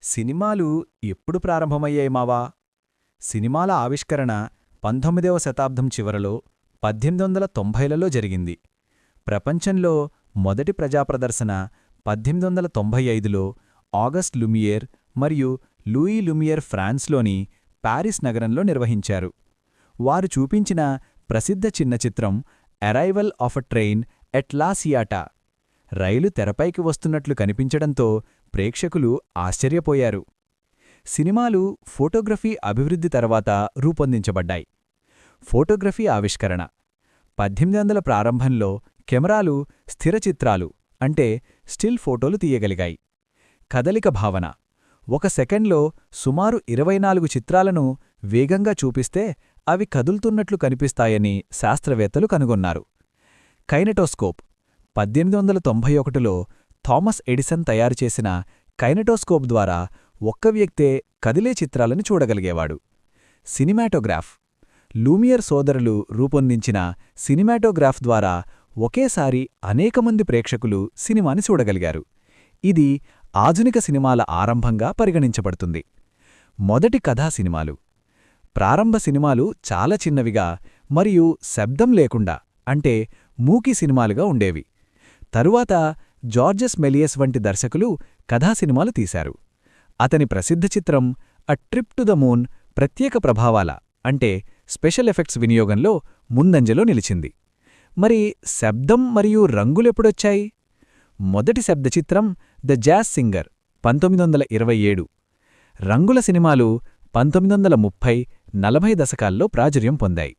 సినిమాలు ఎప్పుడు ప్రారంభమయ్యాయి మావా? సినిమాల ఆవిష్కరణ 19వ శతాబ్దం చివరలో 1890లలో జరిగింది. ప్రపంచంలో మొదటి ప్రజాప్రదర్శన 1895లో ఆగస్ట్ లుమియేర్ మరియు లూయి లుమియేర్ ఫ్రాన్స్లోని పారిస్ నగరంలో నిర్వహించారు. వారు చూపించిన ప్రసిద్ధ చిన్న చిత్రం arrival of a train at La Ciotat. రైలు తెరపైకి వస్తున్నట్లు కనిపించడంతో ప్రేక్షకులు ఆశ్చర్యపోయారు. సినిమాలు ఫోటోగ్రఫీ అభివృద్ధి తర్వాత రూపొందించబడ్డాయి. ఫోటోగ్రఫీ ఆవిష్కరణ 1800 ప్రారంభంలో కెమెరాలు స్థిర చిత్రాలు అంటే స్టిల్ ఫోటోలు తీయగలిగాయి. కదలిక భావన 1 సెకండ్లో సుమారు 24 చిత్రాలను వేగంగా చూపిస్తే అవి కదులుతున్నట్లు కనిపిస్తాయని శాస్త్రవేత్తలు కనుగొన్నారు. కైనెటోస్కోప్ 1891లో థామస్ ఎడిసన్ తయారుచేసిన కైనెటోస్కోప్ ద్వారా ఒక్క వ్యక్తే కదిలే చిత్రాలను చూడగలిగేవాడు. సినిమాటోగ్రాఫ్ లూమియర్ సోదరులు రూపొందించిన సినిమాటోగ్రాఫ్ ద్వారా ఒకేసారి అనేకమంది ప్రేక్షకులు సినిమాని చూడగలిగారు. ఇది ఆధునిక సినిమాల ఆరంభంగా పరిగణించబడుతుంది. మొదటి కథా సినిమాలు ప్రారంభ సినిమాలు చాలా చిన్నవిగా మరియు శబ్దం లేకుండా అంటే మూకీ సినిమాలుగా ఉండేవి. తరువాత జార్జెస్ మెలియస్ వంటి దర్శకులు కథా సినిమాలు తీశారు. అతని ప్రసిద్ధ చిత్రం అ ట్రిప్ టు ద మూన్ ప్రత్యేక ప్రభావాల అంటే స్పెషల్ ఎఫెక్ట్స్ వినియోగంలో ముందంజలో నిలిచింది. మరి శబ్దం మరియు రంగులెప్పుడొచ్చాయి? మొదటి శబ్ద చిత్రం ద జాజ్ సింగర్ 1927. రంగుల సినిమాలు 1930, 40 దశకాల్లో ప్రాచుర్యం పొందాయి.